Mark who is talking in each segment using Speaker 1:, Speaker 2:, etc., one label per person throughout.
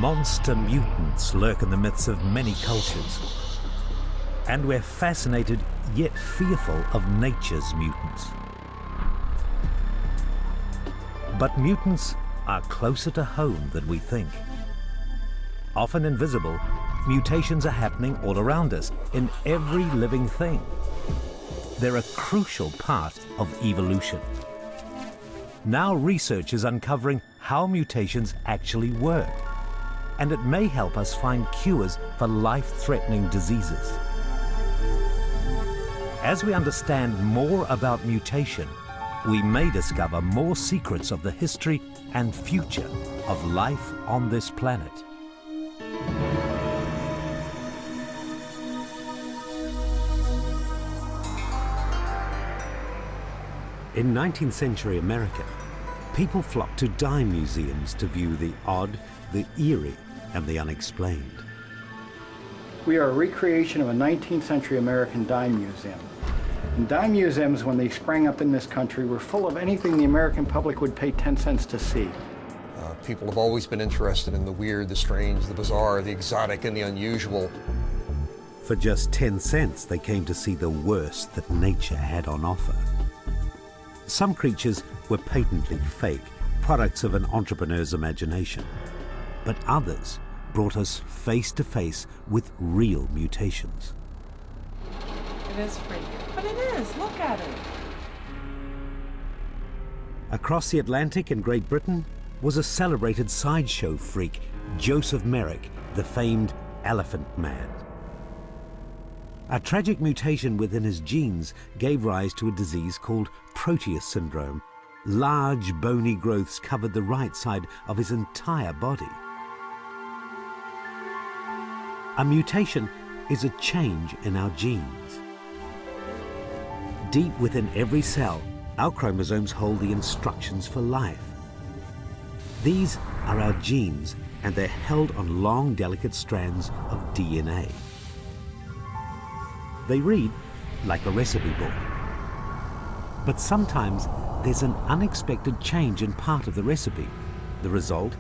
Speaker 1: Monster mutants lurk in the myths of many cultures. And we're fascinated yet fearful of nature's mutants. But mutants are closer to home than we think. Often invisible, mutations are happening all around us, in every living thing. They're a crucial part of evolution. Now research is uncovering how mutations actually work, and it may help us find cures for life-threatening diseases. As we understand more about mutation, we may discover more secrets of the history and future of life on this planet. In 19th century America, people flocked to dime museums to view the odd, the eerie, and the unexplained.
Speaker 2: We are a recreation of a 19th century American dime museum. And dime museums, when they sprang up in this country, were full of anything the American public would pay 10 cents to see.
Speaker 3: People have always been interested in the weird, the strange, the bizarre, the exotic, and the unusual.
Speaker 1: For just 10 cents, they came to see the worst that nature had on offer. Some creatures were patently fake, products of an entrepreneur's imagination. But others brought us face to face with real mutations.
Speaker 4: It is freaky, but it is. Look at it.
Speaker 1: Across the Atlantic in Great Britain was a celebrated sideshow freak, Joseph Merrick, the famed Elephant Man. A tragic mutation within his genes gave rise to a disease called Proteus syndrome. Large bony growths covered the right side of his entire body. A mutation is a change in our genes. Deep within every cell, our chromosomes hold the instructions for life. These are our genes, and they're held on long, delicate strands of DNA. They read like a recipe book. But sometimes there's an unexpected change in part of the recipe. The result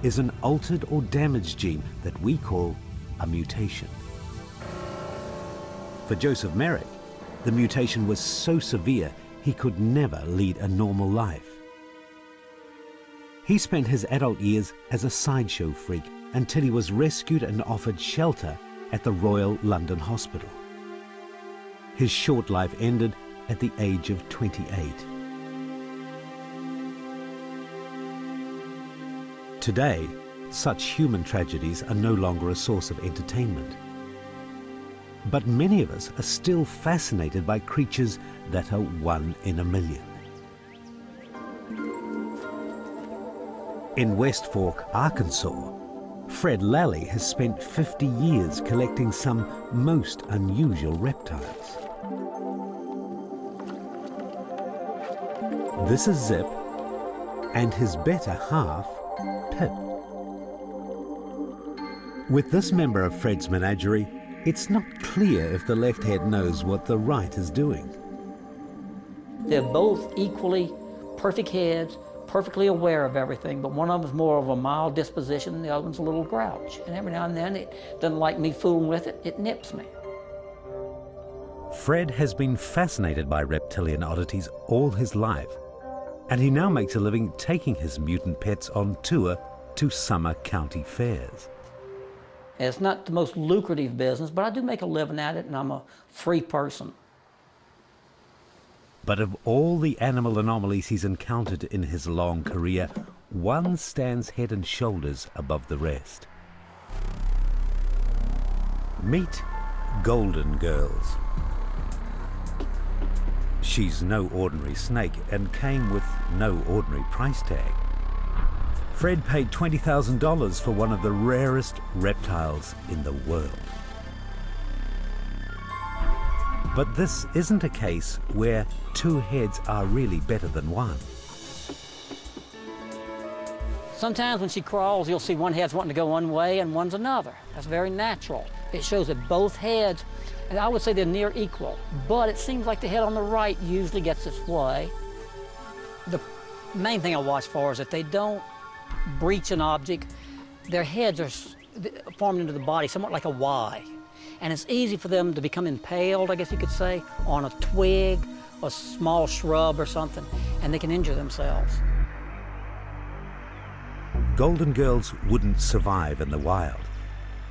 Speaker 1: is an altered or damaged gene that we call a mutation. For Joseph Merrick, the mutation was so severe he could never lead a normal life. He spent his adult years as a sideshow freak until he was rescued and offered shelter at the Royal London Hospital. His short life ended at the age of 28. Today, such human tragedies are no longer a source of entertainment. But many of us are still fascinated by creatures that are one in a million. In West Fork, Arkansas, Fred Lally has spent 50 years collecting some most unusual reptiles. This is Zip and his better half, Pip. With this member of Fred's menagerie, it's not clear if the left head knows what the right is doing.
Speaker 5: They're both equally perfect heads, perfectly aware of everything, but one of them's more of a mild disposition and the other one's a little grouch. And every now and then it doesn't like me fooling with it, it nips me.
Speaker 1: Fred has been fascinated by reptilian oddities all his life, and he now makes a living taking his mutant pets on tour to summer county fairs.
Speaker 5: It's not the most lucrative business, but I do make a living at it, and I'm a free person.
Speaker 1: But of all the animal anomalies he's encountered in his long career, one stands head and shoulders above the rest. Meet Golden Girls. She's no ordinary snake and came with no ordinary price tag. Fred paid $20,000 for one of the rarest reptiles in the world. But this isn't a case where two heads are really better than one.
Speaker 5: Sometimes when she crawls, you'll see one head's wanting to go one way and one's another. That's very natural. It shows that both heads, and I would say they're near equal, but it seems like the head on the right usually gets its way. The main thing I watch for is that they don't breach an object Their heads are formed into the body somewhat like a Y. And it's easy for them to become impaled, I guess you could say, on a twig, a small shrub or something, and they can injure themselves.
Speaker 1: Golden Girls wouldn't survive in the wild.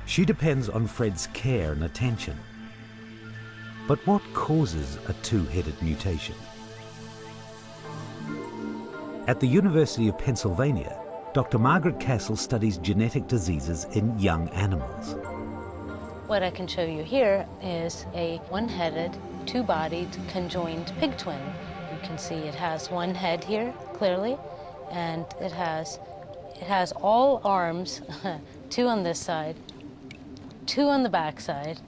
Speaker 1: She depends on Fred's care and attention. But what causes a two-headed mutation? At the University of Pennsylvania, Dr. Margaret Castle studies genetic diseases in young animals.
Speaker 6: What I can show you here is a one-headed, two-bodied, conjoined pig twin. You can see it has one head here, clearly, and it has all arms, two on this side, two on the back side,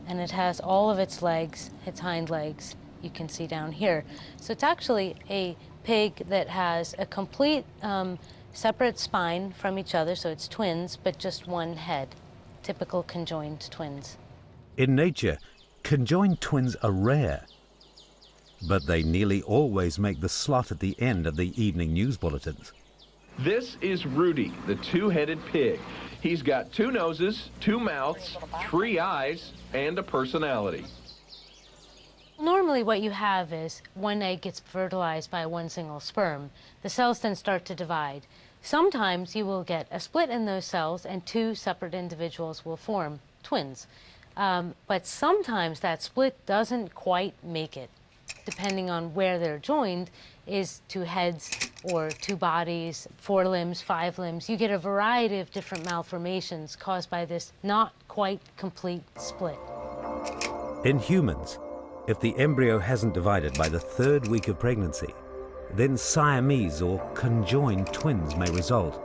Speaker 6: and it has all of its legs, its hind legs, you can see down here. So it's actually a pig that has a complete separate spine from each other, so it's twins, but just one head. Typical conjoined twins.
Speaker 1: In nature, conjoined twins are rare, but they nearly always make the slot at the end of the evening news bulletins.
Speaker 7: This is Rudy, the two-headed pig. He's got two noses, two mouths, three eyes, and a personality.
Speaker 6: Normally what you have is one egg gets fertilized by one single sperm. The cells then start to divide. Sometimes you will get a split in those cells and two separate individuals will form twins. But sometimes that split doesn't quite make it. Depending on where they're joined is two heads or two bodies, 4 limbs, 5 limbs. You get a variety of different malformations caused by this not quite complete split.
Speaker 1: In humans, if the embryo hasn't divided by the 3rd week of pregnancy, then Siamese or conjoined twins may result.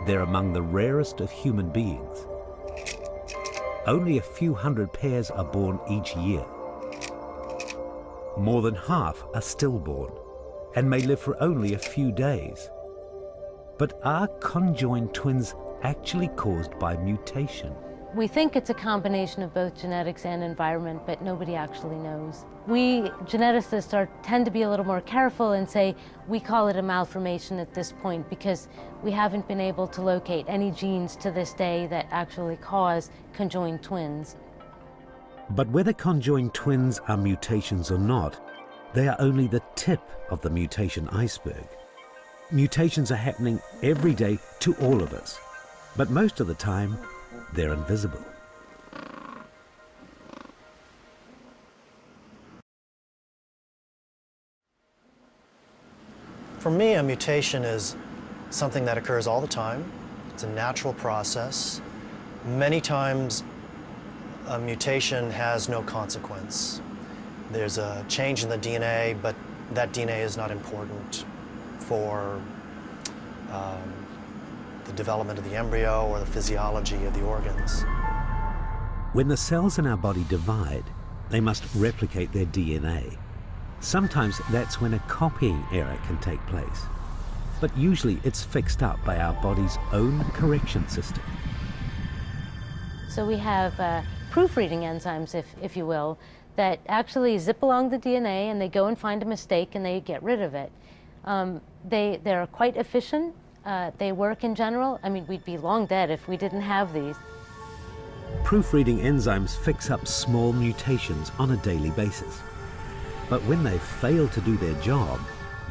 Speaker 1: They're among the rarest of human beings. Only a few hundred pairs are born each year. More than half are stillborn and may live for only a few days. But are conjoined twins actually caused by mutation?
Speaker 6: We think it's a combination of both genetics and environment, but nobody actually knows. We geneticists tend to be a little more careful and say we call it a malformation at this point because we haven't been able to locate any genes to this day that actually cause conjoined twins.
Speaker 1: But whether conjoined twins are mutations or not, they are only the tip of the mutation iceberg. Mutations are happening every day to all of us, but most of the time, they're invisible.
Speaker 8: For me, a mutation is something that occurs all the time. It's a natural process. Many times, a mutation has no consequence. There's a change in the DNA, but that DNA is not important for the development of the embryo or the physiology of the organs.
Speaker 1: When the cells in our body divide, they must replicate their DNA. Sometimes that's when a copying error can take place, but usually it's fixed up by our body's own correction system.
Speaker 6: So we have proofreading enzymes, if you will, that actually zip along the DNA and they go and find a mistake and they get rid of it. They're quite efficient. They work in general. I mean, we'd be long dead if we didn't have these.
Speaker 1: Proofreading enzymes fix up small mutations on a daily basis. But when they fail to do their job,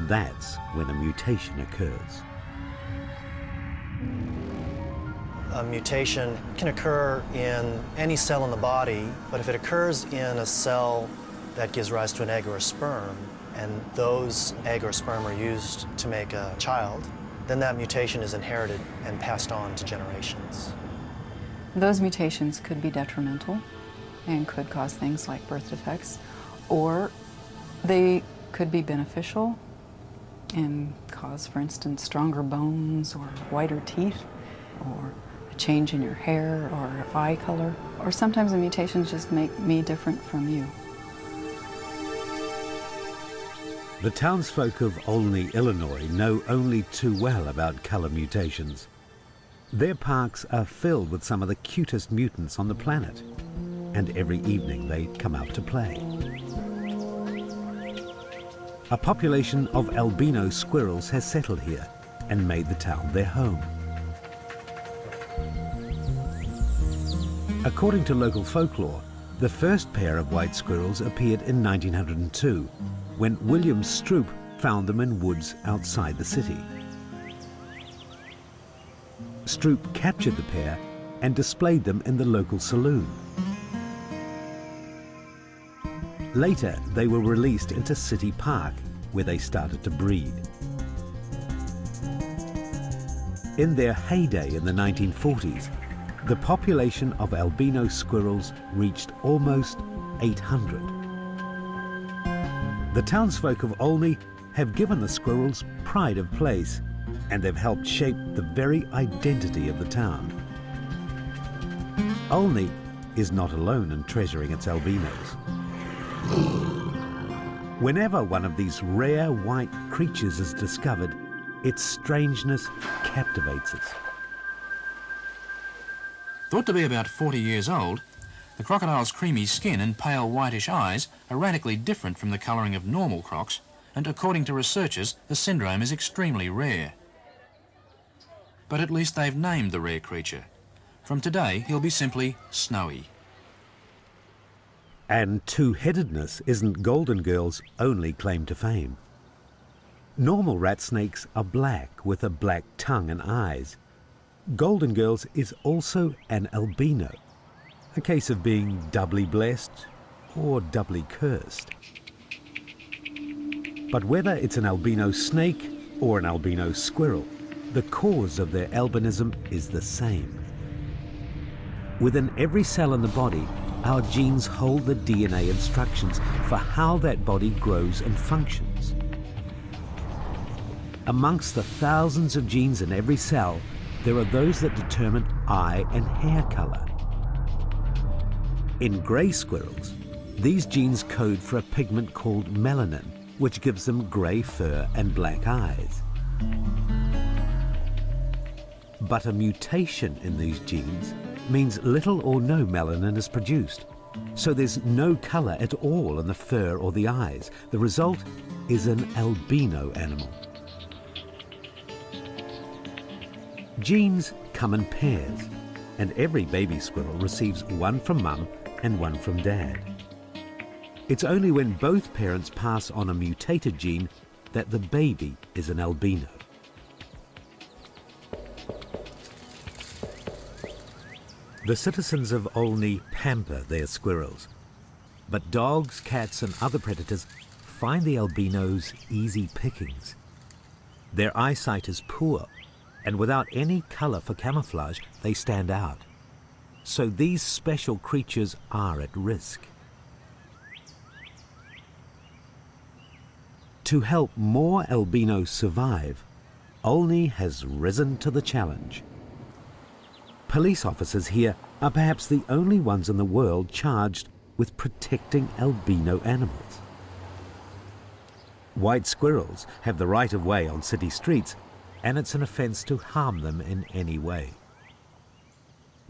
Speaker 1: that's when a mutation occurs.
Speaker 8: A mutation can occur in any cell in the body, but if it occurs in a cell that gives rise to an egg or a sperm, and those egg or sperm are used to make a child, then that mutation is inherited and passed on to generations.
Speaker 9: Those mutations could be detrimental and could cause things like birth defects, or they could be beneficial and cause, for instance, stronger bones or whiter teeth, or a change in your hair or eye color, or sometimes the mutations just make me different from you.
Speaker 1: The townsfolk of Olney, Illinois know only too well about color mutations. Their parks are filled with some of the cutest mutants on the planet, and every evening they come out to play. A population of albino squirrels has settled here and made the town their home. According to local folklore, the first pair of white squirrels appeared in 1902, when William Stroop found them in woods outside the city. Stroop captured the pair and displayed them in the local saloon. Later, they were released into City Park, where they started to breed. In their heyday in the 1940s, the population of albino squirrels reached almost 800. The townsfolk of Olney have given the squirrels pride of place, and they've helped shape the very identity of the town. Olney is not alone in treasuring its albinos. Whenever one of these rare white creatures is discovered, its strangeness captivates us.
Speaker 10: Thought to be about 40 years old, the crocodile's creamy skin and pale whitish eyes are radically different from the colouring of normal crocs, and according to researchers, the syndrome is extremely rare. But at least they've named the rare creature. From today, he'll be simply Snowy.
Speaker 1: And two-headedness isn't Golden Girl's only claim to fame. Normal rat snakes are black with a black tongue and eyes. Golden Girl's is also an albino, a case of being doubly blessed or doubly cursed. But whether it's an albino snake or an albino squirrel, the cause of their albinism is the same. Within every cell in the body, our genes hold the DNA instructions for how that body grows and functions. Amongst the thousands of genes in every cell, there are those that determine eye and hair color. In grey squirrels, these genes code for a pigment called melanin, which gives them grey fur and black eyes. But a mutation in these genes means little or no melanin is produced, so there's no color at all in the fur or the eyes. The result is an albino animal. Genes come in pairs, and every baby squirrel receives one from mum and one from dad. It's only when both parents pass on a mutated gene that the baby is an albino. The citizens of Olney pamper their squirrels, but dogs, cats and other predators find the albinos easy pickings. Their eyesight is poor, and without any color for camouflage, they stand out. So these special creatures are at risk. To help more albinos survive, Olney has risen to the challenge. Police officers here are perhaps the only ones in the world charged with protecting albino animals. White squirrels have the right of way on city streets, and it's an offence to harm them in any way.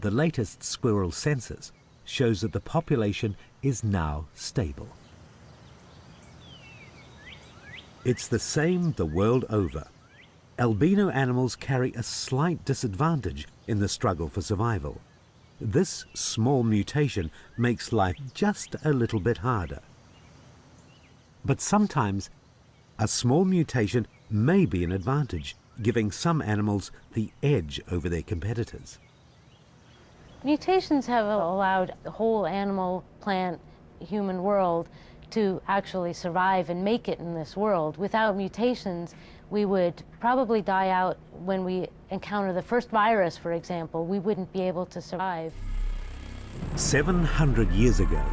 Speaker 1: The latest squirrel census shows that the population is now stable. It's the same the world over. Albino animals carry a slight disadvantage in the struggle for survival. This small mutation makes life just a little bit harder. But sometimes a small mutation may be an advantage, giving some animals the edge over their competitors.
Speaker 6: Mutations have allowed the whole animal, plant, human world to actually survive and make it in this world. Without mutations, we would probably die out when we encounter the first virus, for example. We wouldn't be able to survive.
Speaker 1: 700 years ago,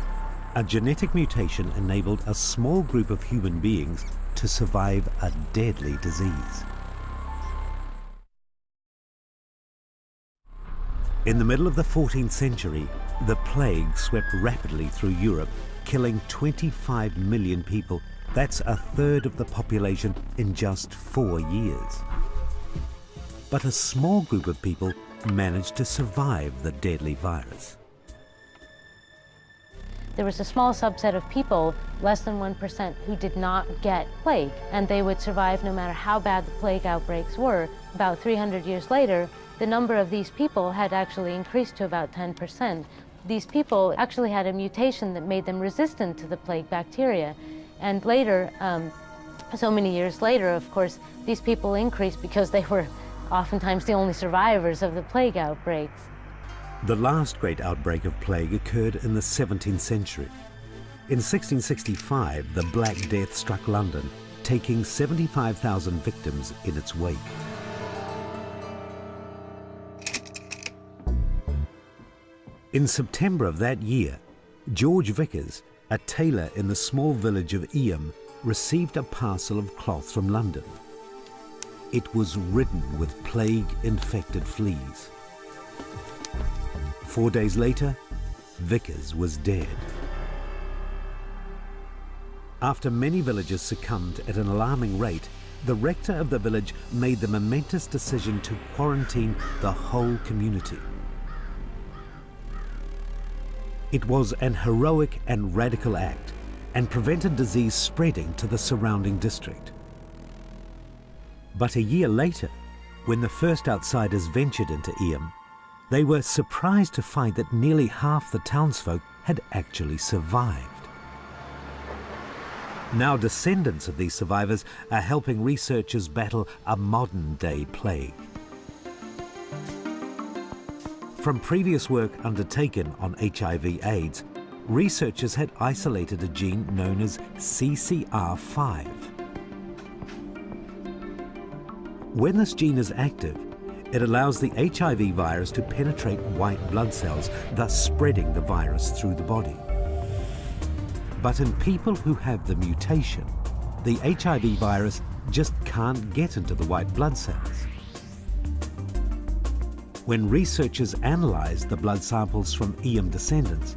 Speaker 1: a genetic mutation enabled a small group of human beings to survive a deadly disease. In the middle of the 14th century, the plague swept rapidly through Europe, killing 25 million people. That's a third of the population in just 4 years. But a small group of people managed to survive the deadly virus.
Speaker 6: There was a small subset of people, less than 1%, who did not get plague, and they would survive no matter how bad the plague outbreaks were. About 300 years later, the number of these people had actually increased to about 10%, These people actually had a mutation that made them resistant to the plague bacteria. And later, so many years later, of course, these people increased because they were oftentimes the only survivors of the plague outbreaks.
Speaker 1: The last great outbreak of plague occurred in the 17th century. In 1665, the Black Death struck London, taking 75,000 victims in its wake. In September of that year, George Vickers, a tailor in the small village of Eyam, received a parcel of cloth from London. It was ridden with plague-infected fleas. 4 days later, Vickers was dead. After many villagers succumbed at an alarming rate, the rector of the village made the momentous decision to quarantine the whole community. It was an heroic and radical act, and prevented disease spreading to the surrounding district. But a year later, when the first outsiders ventured into Eyam, they were surprised to find that nearly half the townsfolk had actually survived. Now descendants of these survivors are helping researchers battle a modern-day plague. From previous work undertaken on HIV/AIDS, researchers had isolated a gene known as CCR5. When this gene is active, it allows the HIV virus to penetrate white blood cells, thus spreading the virus through the body. But in people who have the mutation, the HIV virus just can't get into the white blood cells. When researchers analysed the blood samples from Eyam descendants,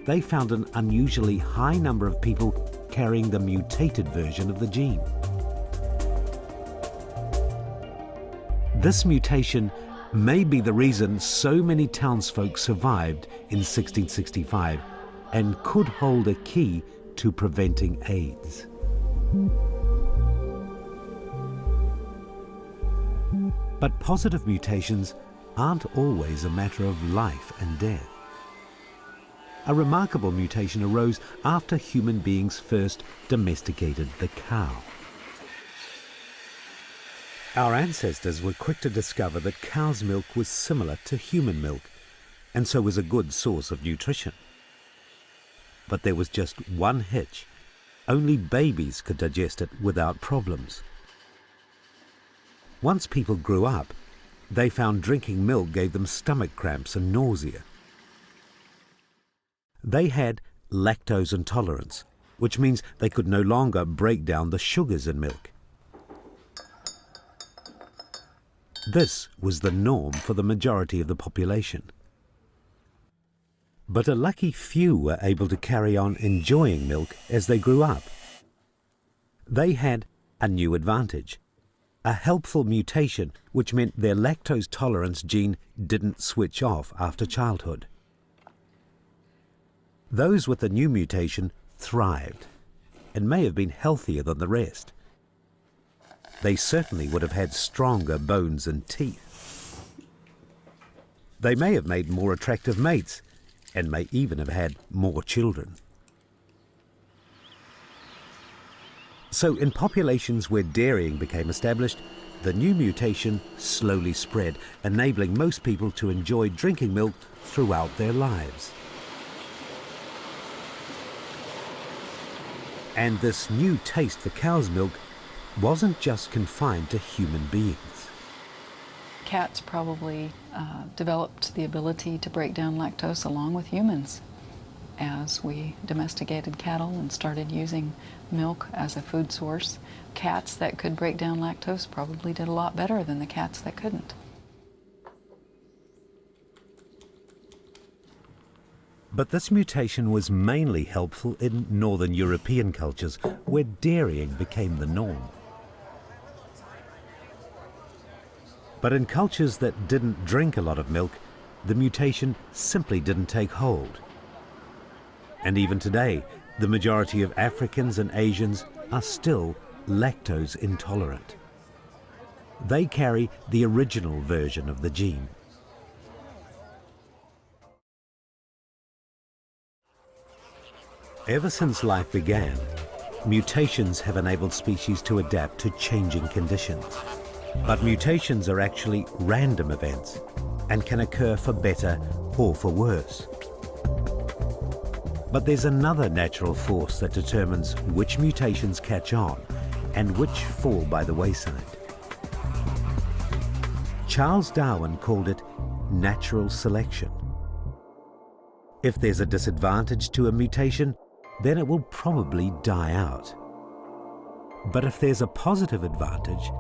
Speaker 1: they found an unusually high number of people carrying the mutated version of the gene. This mutation may be the reason so many townsfolk survived in 1665 and could hold a key to preventing AIDS. But positive mutations aren't always a matter of life and death. A remarkable mutation arose after human beings first domesticated the cow. Our ancestors were quick to discover that cow's milk was similar to human milk, and so was a good source of nutrition. But there was just one hitch. Only babies could digest it without problems. Once people grew up, they found drinking milk gave them stomach cramps and nausea. They had lactose intolerance, which means they could no longer break down the sugars in milk. This was the norm for the majority of the population. But a lucky few were able to carry on enjoying milk as they grew up. They had a new advantage, a helpful mutation which meant their lactose tolerance gene didn't switch off after childhood. Those with the new mutation thrived and may have been healthier than the rest. They certainly would have had stronger bones and teeth. They may have made more attractive mates and may even have had more children. So in populations where dairying became established, the new mutation slowly spread, enabling most people to enjoy drinking milk throughout their lives. And this new taste for cow's milk wasn't just confined to human beings.
Speaker 9: Cats probably developed the ability to break down lactose along with humans as we domesticated cattle and started using milk as a food source. Cats that could break down lactose probably did a lot better than the cats that couldn't.
Speaker 1: But this mutation was mainly helpful in northern European cultures where dairying became the norm. But in cultures that didn't drink a lot of milk, the mutation simply didn't take hold. And even today, the majority of Africans and Asians are still lactose intolerant. They carry the original version of the gene. Ever since life began, mutations have enabled species to adapt to changing conditions. But mutations are actually random events and can occur for better or for worse. But there's another natural force that determines which mutations catch on and which fall by the wayside. Charles Darwin called it natural selection. If there's a disadvantage to a mutation, then it will probably die out. But if there's a positive advantage,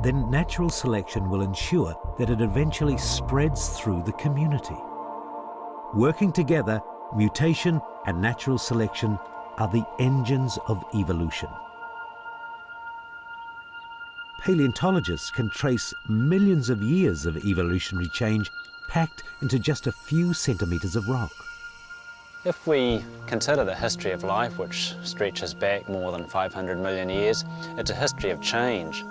Speaker 1: then natural selection will ensure that it eventually spreads through the community. Working together, mutation and natural selection are the engines of evolution. Paleontologists can trace millions of years of evolutionary change packed into just a few centimeters of rock.
Speaker 11: If we consider the history of life, which stretches back more than 500 million years, it's a history of change,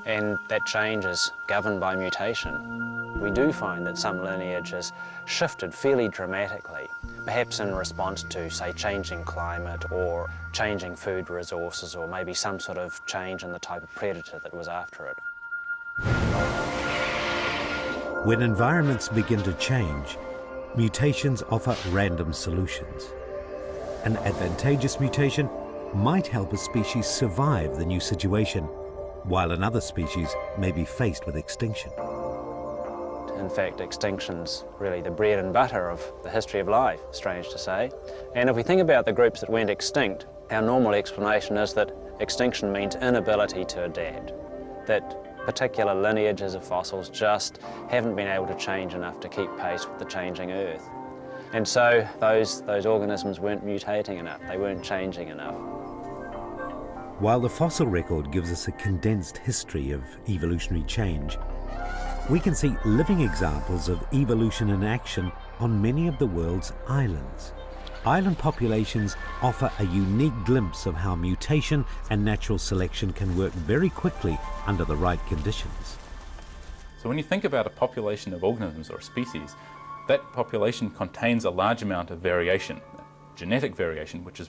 Speaker 11: and that change is governed by mutation. We do find that some lineage has shifted fairly dramatically, perhaps in response to, say, changing climate or changing food resources, or maybe some sort of change in the type of predator that was after it.
Speaker 1: When environments begin to change, mutations offer random solutions. An advantageous mutation might help a species survive the new situation, while another species may be faced with extinction.
Speaker 11: In fact, extinction's really the bread and butter of the history of life, strange to say. And if we think about the groups that went extinct, our normal explanation is that extinction means inability to adapt, that particular lineages of fossils just haven't been able to change enough to keep pace with the changing Earth. And so those organisms weren't mutating enough, they weren't changing enough.
Speaker 1: While the fossil record gives us a condensed history of evolutionary change, we can see living examples of evolution in action on many of the world's islands. Island populations offer a unique glimpse of how mutation and natural selection can work very quickly under the right conditions.
Speaker 12: So when you think about a population of organisms or a species, that population contains a large amount of variation, genetic variation, which is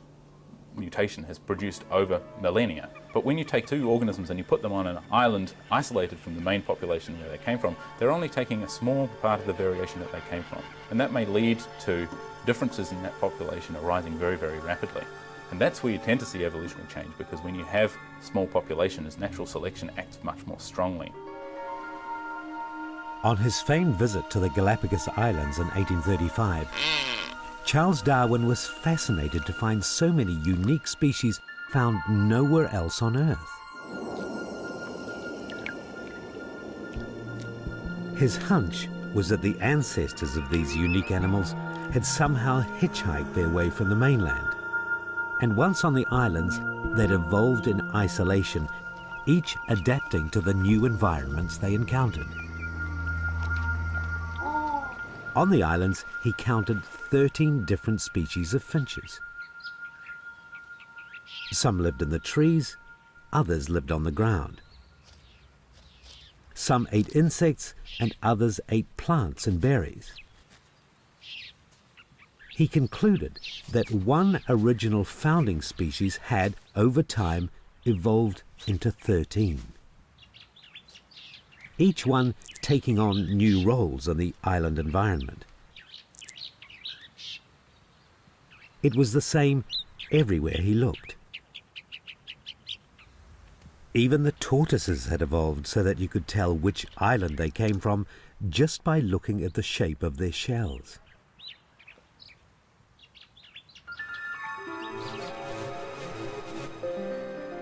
Speaker 12: mutation has produced over millennia. But when you take two organisms and you put them on an island isolated from the main population where they came from, they're only taking a small part of the variation that they came from. And that may lead to differences in that population arising very, very rapidly. And that's where you tend to see evolutionary change, because when you have small populations, natural selection acts much more strongly.
Speaker 1: On his famed visit to the Galapagos Islands in 1835, Charles Darwin was fascinated to find so many unique species found nowhere else on Earth. His hunch was that the ancestors of these unique animals had somehow hitchhiked their way from the mainland. And once on the islands, they'd evolved in isolation, each adapting to the new environments they encountered. On the islands, he counted 13 different species of finches. Some lived in the trees, others lived on the ground. Some ate insects and others ate plants and berries. He concluded that one original founding species had, over time, evolved into 13. Each one taking on new roles in the island environment. It was the same everywhere he looked. Even the tortoises had evolved so that you could tell which island they came from just by looking at the shape of their shells.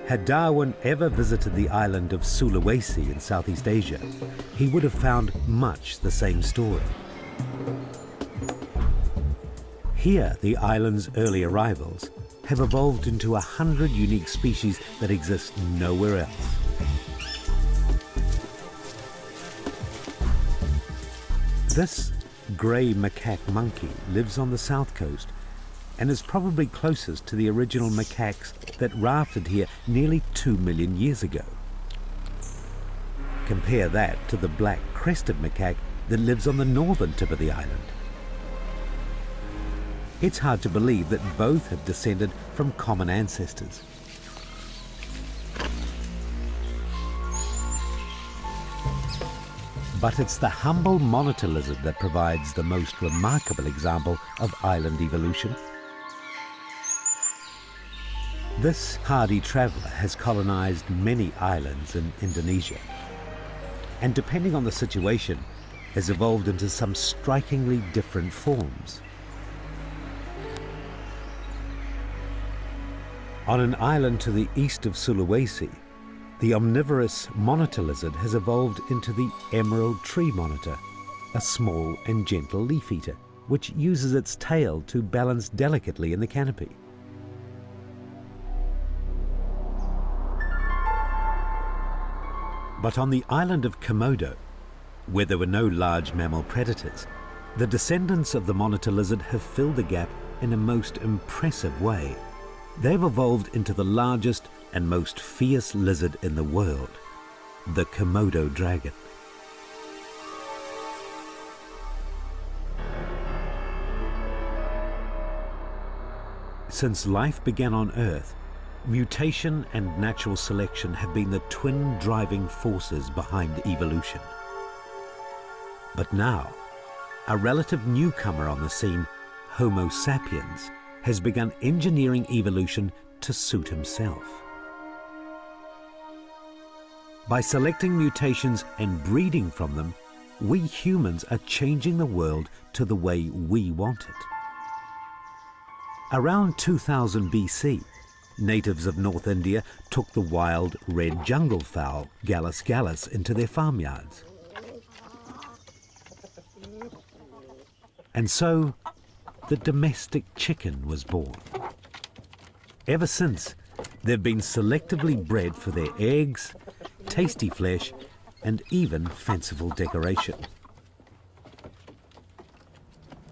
Speaker 1: Had Darwin ever visited the island of Sulawesi in Southeast Asia, he would have found much the same story. Here, the island's early arrivals have evolved into 100 unique species that exist nowhere else. This grey macaque monkey lives on the south coast and is probably closest to the original macaques that rafted here nearly 2 million years ago. Compare that to the black-crested macaque that lives on the northern tip of the island. it's hard to believe that both have descended from common ancestors. But it's the humble monitor lizard that provides the most remarkable example of island evolution. This hardy traveller has colonized many islands in Indonesia, and depending on the situation, has evolved into some strikingly different forms. On an island to the east of Sulawesi, the omnivorous monitor lizard has evolved into the emerald tree monitor, a small and gentle leaf eater, which uses its tail to balance delicately in the canopy. But on the island of Komodo, where there were no large mammal predators, the descendants of the monitor lizard have filled the gap in a most impressive way. They've evolved into the largest and most fierce lizard in the world, the Komodo dragon. Since life began on Earth, mutation and natural selection have been the twin driving forces behind evolution. But now, a relative newcomer on the scene, Homo sapiens, has begun engineering evolution to suit himself. By selecting mutations and breeding from them, we humans are changing the world to the way we want it. Around 2000 BC, natives of North India took the wild red jungle fowl, Gallus gallus, into their farmyards. And so, the domestic chicken was born. Ever since, they've been selectively bred for their eggs, tasty flesh, and even fanciful decoration.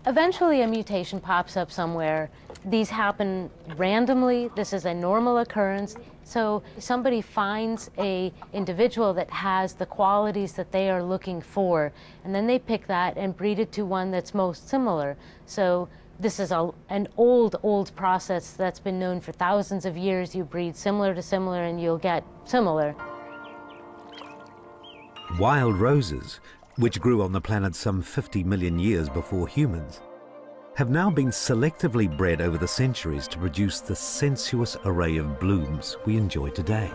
Speaker 6: Eventually a mutation pops up somewhere. These happen randomly. This is a normal occurrence. So somebody finds an individual that has the qualities that they are looking for, and then they pick that and breed it to one that's most similar. So this is an old process that's been known for thousands of years. You breed similar to similar and you'll get similar.
Speaker 1: Wild roses, which grew on the planet some 50 million years before humans, have now been selectively bred over the centuries to produce the sensuous array of blooms we enjoy today.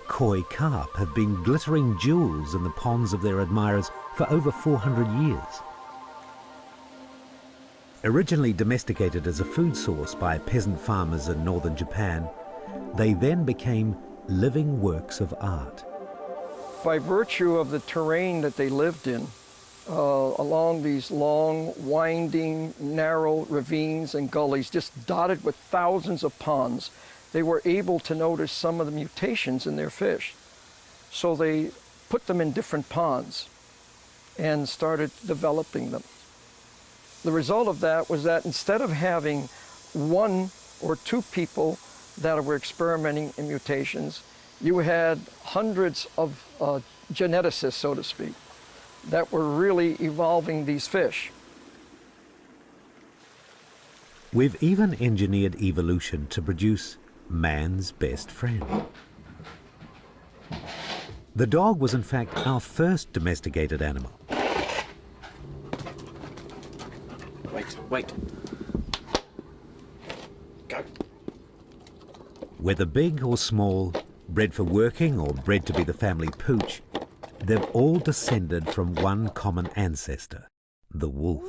Speaker 1: Koi carp have been glittering jewels in the ponds of their admirers for over 400 years. Originally domesticated as a food source by peasant farmers in northern Japan, they then became living works of art.
Speaker 13: By virtue of the terrain that they lived in, along these long, winding, narrow ravines and gullies, just dotted with thousands of ponds, they were able to notice some of the mutations in their fish. So they put them in different ponds and started developing them. The result of that was that instead of having one or two people that were experimenting in mutations, you had hundreds of geneticists, so to speak, that were really evolving these fish.
Speaker 1: We've even engineered evolution to produce man's best friend. The dog was in fact our first domesticated animal.
Speaker 11: Wait. Go.
Speaker 1: Whether big or small, bred for working or bred to be the family pooch, they've all descended from one common ancestor, the wolf.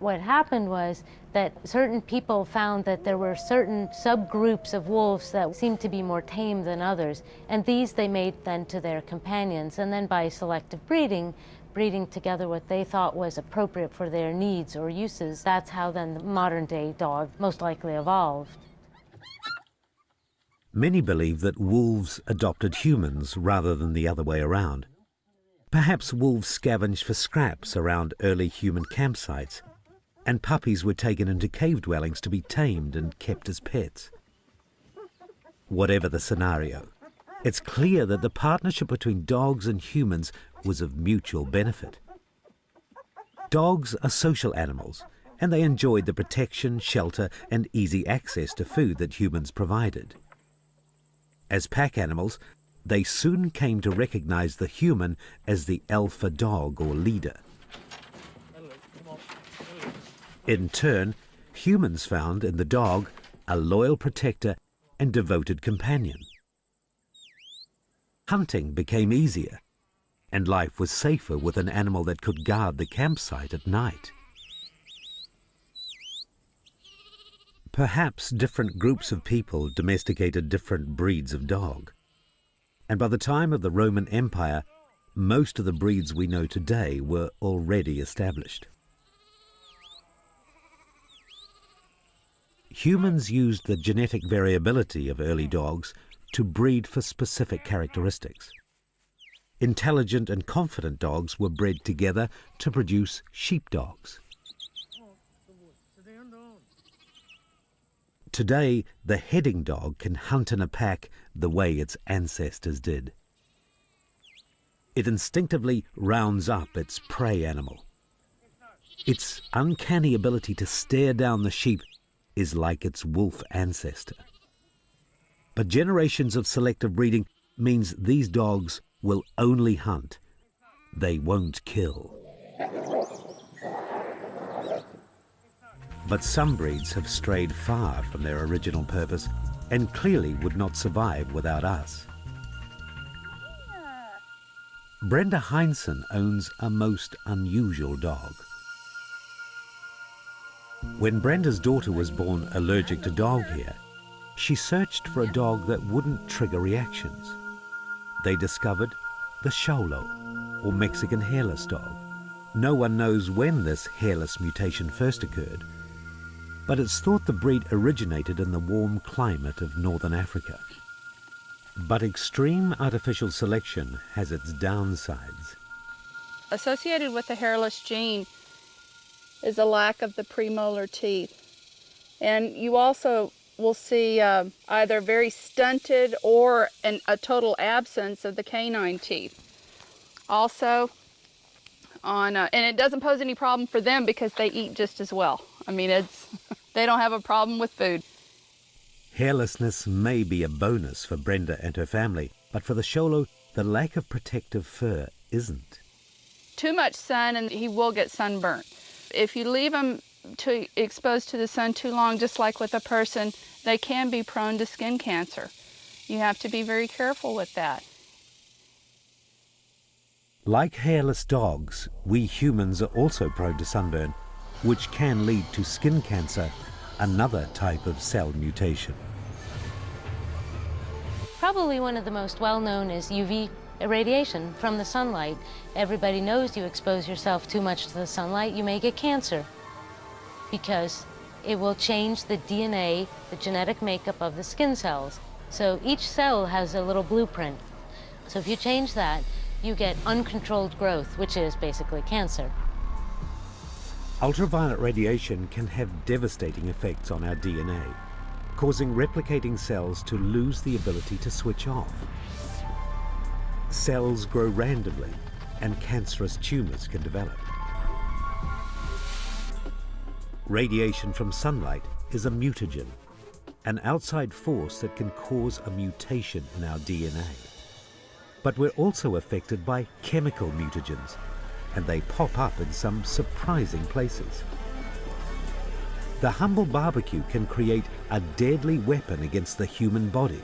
Speaker 6: What happened was that certain people found that there were certain subgroups of wolves that seemed to be more tame than others, and these they made then to their companions, and then by selective breeding together what they thought was appropriate for their needs or uses. That's how then the modern-day dog most likely evolved.
Speaker 1: Many believe that wolves adopted humans rather than the other way around. Perhaps wolves scavenged for scraps around early human campsites, and puppies were taken into cave dwellings to be tamed and kept as pets. Whatever the scenario, it's clear that the partnership between dogs and humans was of mutual benefit. Dogs are social animals, and they enjoyed the protection, shelter, and easy access to food that humans provided. As pack animals, they soon came to recognize the human as the alpha dog or leader. In turn, humans found in the dog a loyal protector and devoted companion. Hunting became easier, and life was safer with an animal that could guard the campsite at night. Perhaps different groups of people domesticated different breeds of dog, and by the time of the Roman Empire, most of the breeds we know today were already established. Humans used the genetic variability of early dogs to breed for specific characteristics. Intelligent and confident dogs were bred together to produce sheepdogs. Today, the heading dog can hunt in a pack the way its ancestors did. It instinctively rounds up its prey animal. Its uncanny ability to stare down the sheep is like its wolf ancestor. But generations of selective breeding means these dogs will only hunt. They won't kill. But some breeds have strayed far from their original purpose and clearly would not survive without us. Brenda Heinsohn owns a most unusual dog. When Brenda's daughter was born allergic to dog hair, she searched for a dog that wouldn't trigger reactions. They discovered the Xolo, or Mexican hairless dog. No one knows when this hairless mutation first occurred, but it's thought the breed originated in the warm climate of northern Africa. But extreme artificial selection has its downsides.
Speaker 14: Associated with the hairless gene is a lack of the premolar teeth. And you also will see either very stunted or a total absence of the canine teeth. Also, and it doesn't pose any problem for them because they eat just as well. I mean, they don't have a problem with food.
Speaker 1: Hairlessness may be a bonus for Brenda and her family, but for the Xolo, the lack of protective fur isn't.
Speaker 14: Too much sun and he will get sunburnt. If you leave him exposed to the sun too long, just like with a person, they can be prone to skin cancer. You have to be very careful with that.
Speaker 1: Like hairless dogs, we humans are also prone to sunburn, which can lead to skin cancer, another type of cell mutation.
Speaker 6: Probably one of the most well-known is UV irradiation from the sunlight. Everybody knows you expose yourself too much to the sunlight, you may get cancer because it will change the DNA, the genetic makeup of the skin cells. So each cell has a little blueprint. So if you change that, you get uncontrolled growth, which is basically cancer.
Speaker 1: Ultraviolet radiation can have devastating effects on our DNA, causing replicating cells to lose the ability to switch off. Cells grow randomly, and cancerous tumors can develop. Radiation from sunlight is a mutagen, an outside force that can cause a mutation in our DNA. But we're also affected by chemical mutagens, and they pop up in some surprising places. The humble barbecue can create a deadly weapon against the human body.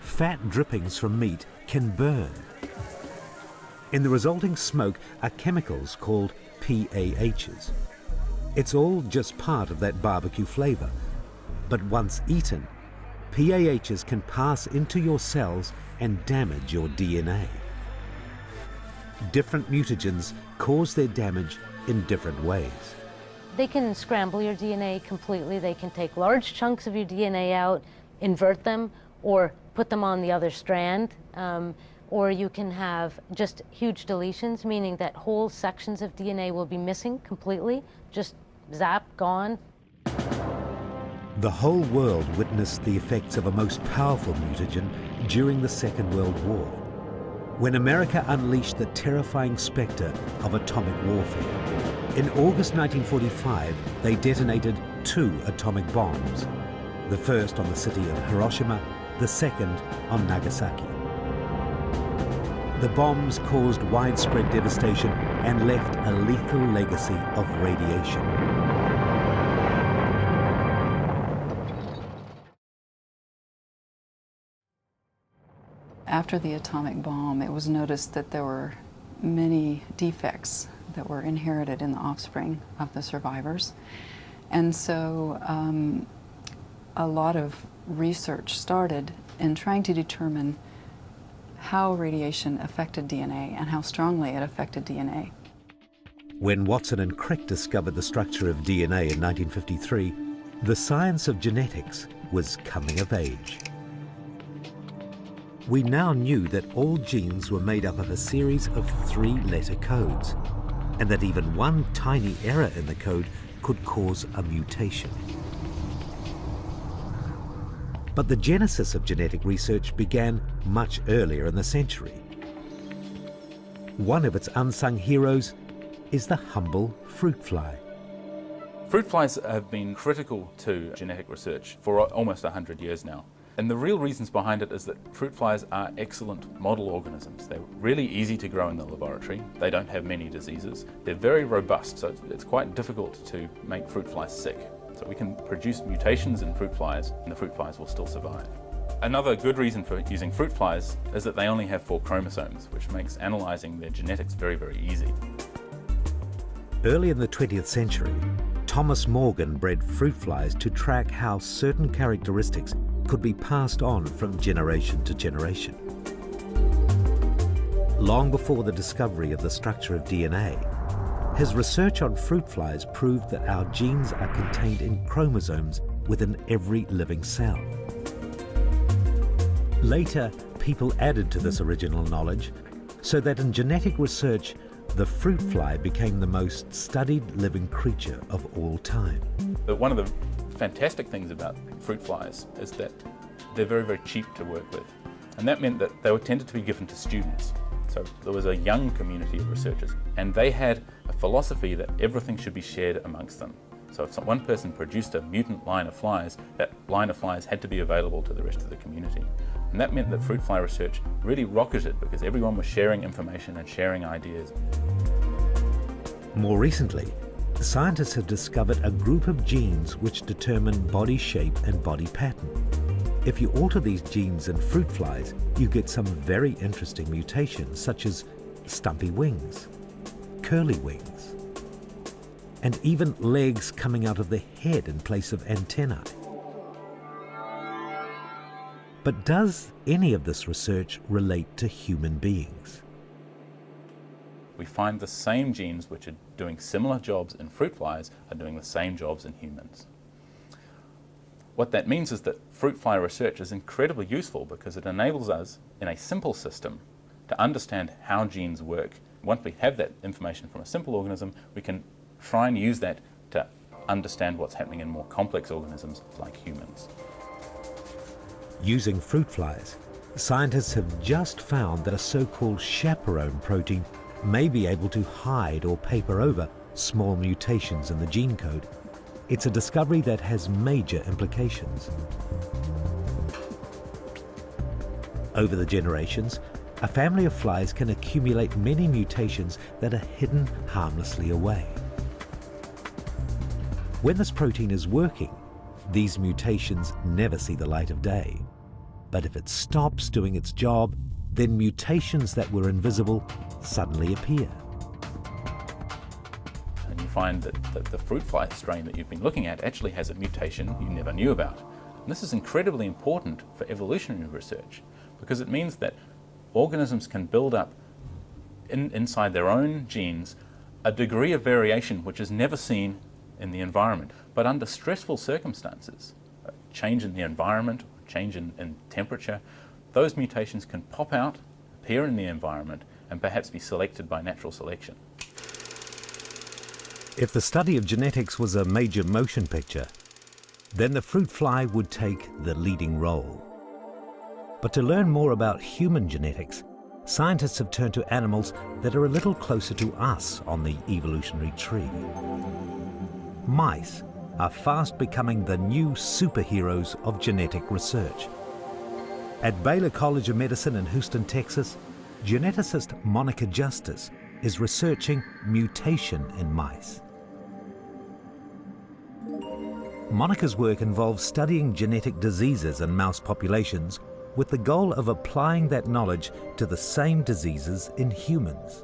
Speaker 1: Fat drippings from meat can burn. In the resulting smoke are chemicals called PAHs. It's all just part of that barbecue flavor, but once eaten, PAHs can pass into your cells and damage your DNA. Different mutagens cause their damage in different ways.
Speaker 6: They can scramble your DNA completely. They can take large chunks of your DNA out, invert them, or put them on the other strand. Or you can have just huge deletions, meaning that whole sections of DNA will be missing completely, just zap, gone.
Speaker 1: The whole world witnessed the effects of a most powerful mutagen during the Second World War, when America unleashed the terrifying spectre of atomic warfare. In August 1945, they detonated 2 atomic bombs, the first on the city of Hiroshima, the second on Nagasaki. The bombs caused widespread devastation and left a lethal legacy of radiation.
Speaker 9: After the atomic bomb, it was noticed that there were many defects that were inherited in the offspring of the survivors. And so a lot of research started in trying to determine how radiation affected DNA and how strongly it affected DNA.
Speaker 1: When Watson and Crick discovered the structure of DNA in 1953, the science of genetics was coming of age. We now knew that all genes were made up of a series of 3-letter codes, and that even one tiny error in the code could cause a mutation. But the genesis of genetic research began much earlier in the century. One of its unsung heroes is the humble fruit fly.
Speaker 12: Fruit flies have been critical to genetic research for almost 100 years now. And the real reasons behind it is that fruit flies are excellent model organisms. They're really easy to grow in the laboratory. They don't have many diseases. They're very robust, so it's quite difficult to make fruit flies sick. So we can produce mutations in fruit flies, and the fruit flies will still survive. Another good reason for using fruit flies is that they only have 4 chromosomes, which makes analysing their genetics very, very easy.
Speaker 1: Early in the 20th century, Thomas Morgan bred fruit flies to track how certain characteristics could be passed on from generation to generation. Long before the discovery of the structure of DNA, his research on fruit flies proved that our genes are contained in chromosomes within every living cell. Later, people added to this original knowledge, so that in genetic research, the fruit fly became the most studied living creature of all time.
Speaker 12: But one of the fantastic things about fruit flies is that they're very, very cheap to work with. And that meant that they were tended to be given to students. So there was a young community of researchers, and they had a philosophy that everything should be shared amongst them. So if one person produced a mutant line of flies, that line of flies had to be available to the rest of the community. And that meant that fruit fly research really rocketed because everyone was sharing information and sharing ideas.
Speaker 1: More recently, scientists have discovered a group of genes which determine body shape and body pattern. If you alter these genes in fruit flies, you get some very interesting mutations, such as stumpy wings, curly wings, and even legs coming out of the head in place of antennae. But does any of this research relate to human beings?
Speaker 12: We find the same genes which are doing similar jobs in fruit flies are doing the same jobs in humans. What that means is that fruit fly research is incredibly useful because it enables us, in a simple system, to understand how genes work. Once we have that information from a simple organism, we can try and use that to understand what's happening in more complex organisms like humans.
Speaker 1: Using fruit flies, scientists have just found that a so-called chaperone protein may be able to hide or paper over small mutations in the gene code. It's a discovery that has major implications. Over the generations, a family of flies can accumulate many mutations that are hidden harmlessly away. When this protein is working, these mutations never see the light of day. But if it stops doing its job, then mutations that were invisible suddenly appear.
Speaker 12: And you find that the fruit fly strain that you've been looking at actually has a mutation you never knew about. And this is incredibly important for evolutionary research because it means that organisms can build up inside their own genes a degree of variation which is never seen in the environment. But under stressful circumstances, a change in the environment, change in temperature, those mutations can pop out, appear in the environment, and perhaps be selected by natural selection.
Speaker 1: If the study of genetics was a major motion picture, then the fruit fly would take the leading role. But to learn more about human genetics, scientists have turned to animals that are a little closer to us on the evolutionary tree. Mice are fast becoming the new superheroes of genetic research. At Baylor College of Medicine in Houston, Texas, geneticist Monica Justice is researching mutation in mice. Monica's work involves studying genetic diseases in mouse populations with the goal of applying that knowledge to the same diseases in humans.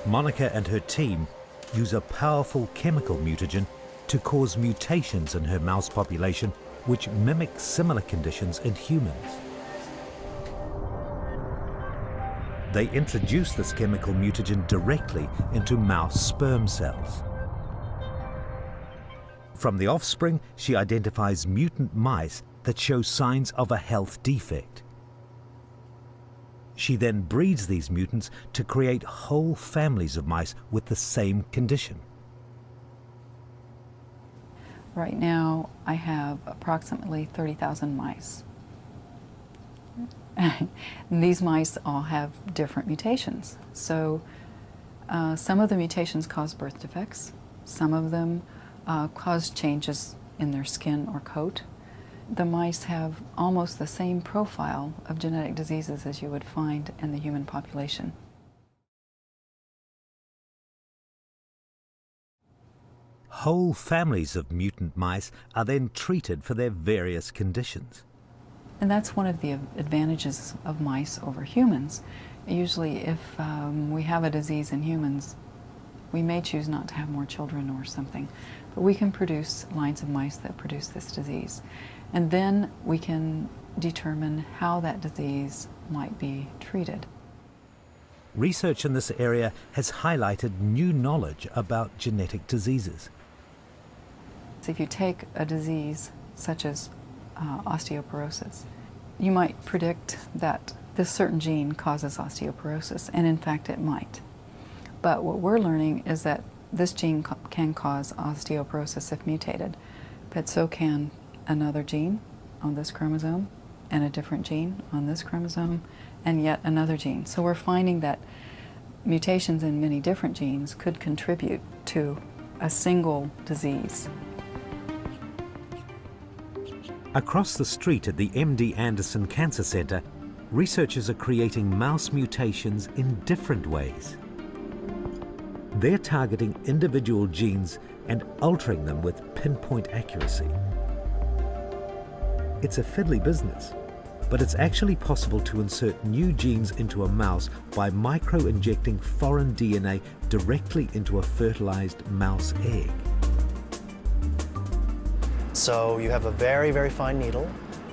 Speaker 1: Monica and her team use a powerful chemical mutagen to cause mutations in her mouse population which mimic similar conditions in humans. They introduce this chemical mutagen directly into mouse sperm cells. From the offspring, she identifies mutant mice that show signs of a health defect. She then breeds these mutants to create whole families of mice with the same condition.
Speaker 9: Right now, I have approximately 30,000 mice. And these mice all have different mutations. So some of the mutations cause birth defects. Some of them cause changes in their skin or coat. The mice have almost the same profile of genetic diseases as you would find in the human population.
Speaker 1: Whole families of mutant mice are then treated for their various conditions.
Speaker 9: And that's one of the advantages of mice over humans. Usually if we have a disease in humans, we may choose not to have more children or something, but we can produce lines of mice that produce this disease. And then we can determine how that disease might be treated.
Speaker 1: Research in this area has highlighted new knowledge about genetic diseases.
Speaker 9: So if you take a disease such as osteoporosis, you might predict that this certain gene causes osteoporosis, and in fact it might. But what we're learning is that this gene can cause osteoporosis if mutated, but so can another gene on this chromosome, and a different gene on this chromosome, and yet another gene. So we're finding that mutations in many different genes could contribute to a single disease.
Speaker 1: Across the street at the MD Anderson Cancer Center, researchers are creating mouse mutations in different ways. They're targeting individual genes and altering them with pinpoint accuracy. It's a fiddly business, but it's actually possible to insert new genes into a mouse by micro-injecting foreign DNA directly into a fertilized mouse egg.
Speaker 8: So you have a very, very fine needle,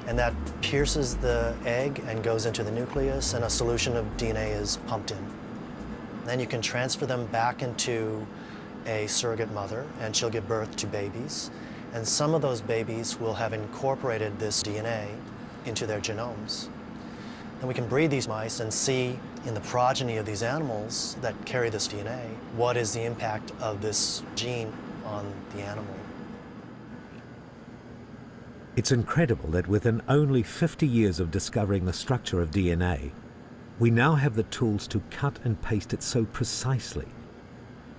Speaker 8: and that pierces the egg and goes into the nucleus, and a solution of DNA is pumped in. Then you can transfer them back into a surrogate mother, and she'll give birth to babies. And some of those babies will have incorporated this DNA into their genomes. And we can breed these mice and see in the progeny of these animals that carry this DNA, what is the impact of this gene on the animal.
Speaker 1: It's incredible that within only 50 years of discovering the structure of DNA, we now have the tools to cut and paste it so precisely.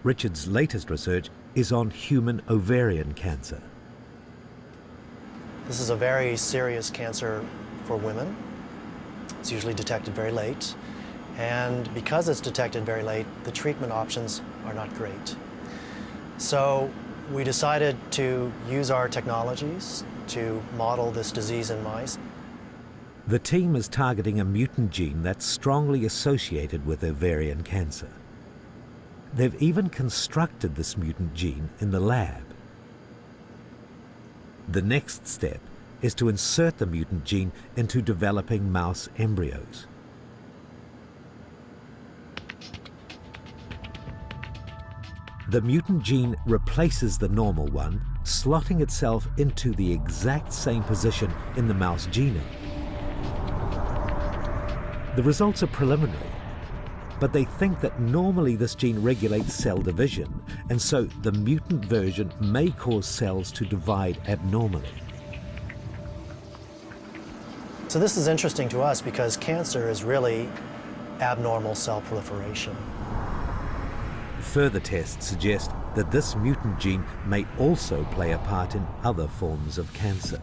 Speaker 1: Richard's latest research is on human ovarian cancer.
Speaker 8: This is a very serious cancer for women. It's usually detected very late. And because it's detected very late, the treatment options are not great. So we decided to use our technologies to model this disease in mice.
Speaker 1: The team is targeting a mutant gene that's strongly associated with ovarian cancer. They've even constructed this mutant gene in the lab. The next step is to insert the mutant gene into developing mouse embryos. The mutant gene replaces the normal one, slotting itself into the exact same position in the mouse genome. The results are preliminary, But they think that normally this gene regulates cell division, and so the mutant version may cause cells to divide abnormally.
Speaker 8: So this is interesting to us because cancer is really abnormal cell proliferation.
Speaker 1: Further tests suggest that this mutant gene may also play a part in other forms of cancer.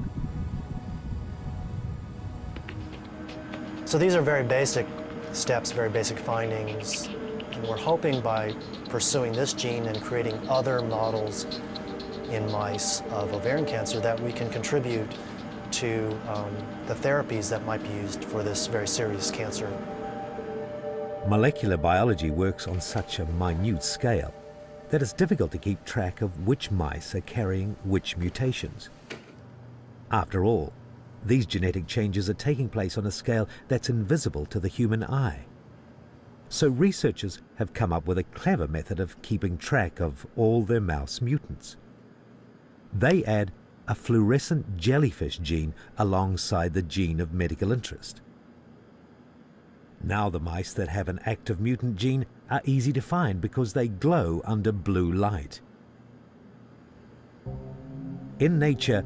Speaker 8: So these are very basic steps, very basic findings, and we're hoping by pursuing this gene and creating other models in mice of ovarian cancer that we can contribute to the therapies that might be used for this very serious cancer.
Speaker 1: Molecular biology works on such a minute scale that it's difficult to keep track of which mice are carrying which mutations. After all, these genetic changes are taking place on a scale that's invisible to the human eye. So researchers have come up with a clever method of keeping track of all their mouse mutants. They add a fluorescent jellyfish gene alongside the gene of medical interest. Now the mice that have an active mutant gene are easy to find because they glow under blue light. In nature,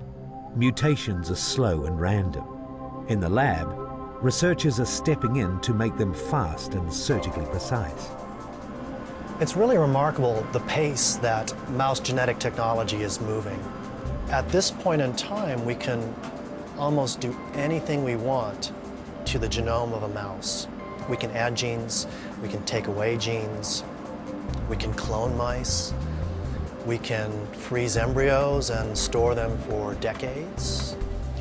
Speaker 1: mutations are slow and random. In the lab, researchers are stepping in to make them fast and surgically precise.
Speaker 8: It's really remarkable the pace that mouse genetic technology is moving. At this point in time, we can almost do anything we want to the genome of a mouse. We can add genes, we can take away genes, we can clone mice, we can freeze embryos and store them for decades.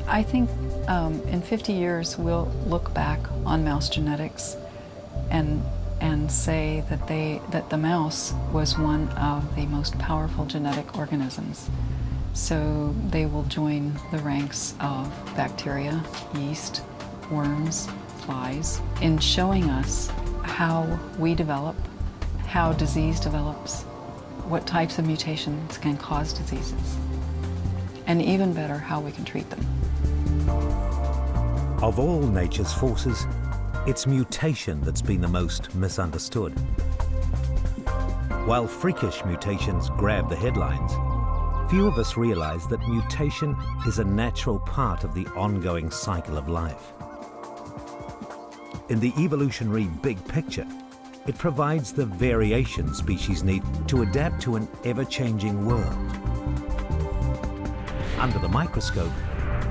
Speaker 9: I think in 50 years we'll look back on mouse genetics and say that the mouse was one of the most powerful genetic organisms. So they will join the ranks of bacteria, yeast, worms, flies, in showing us how we develop, how disease develops, what types of mutations can cause diseases, and even better, how we can treat them.
Speaker 1: Of all nature's forces, it's mutation that's been the most misunderstood. While freakish mutations grab the headlines, few of us realize that mutation is a natural part of the ongoing cycle of life. In the evolutionary big picture, it provides the variation species need to adapt to an ever-changing world. Under the microscope,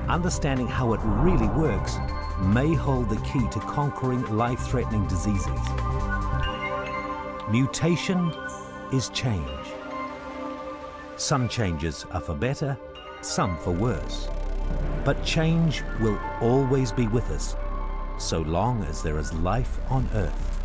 Speaker 1: understanding how it really works may hold the key to conquering life-threatening diseases. Mutation is change. Some changes are for better, some for worse. But change will always be with us, so long as there is life on Earth.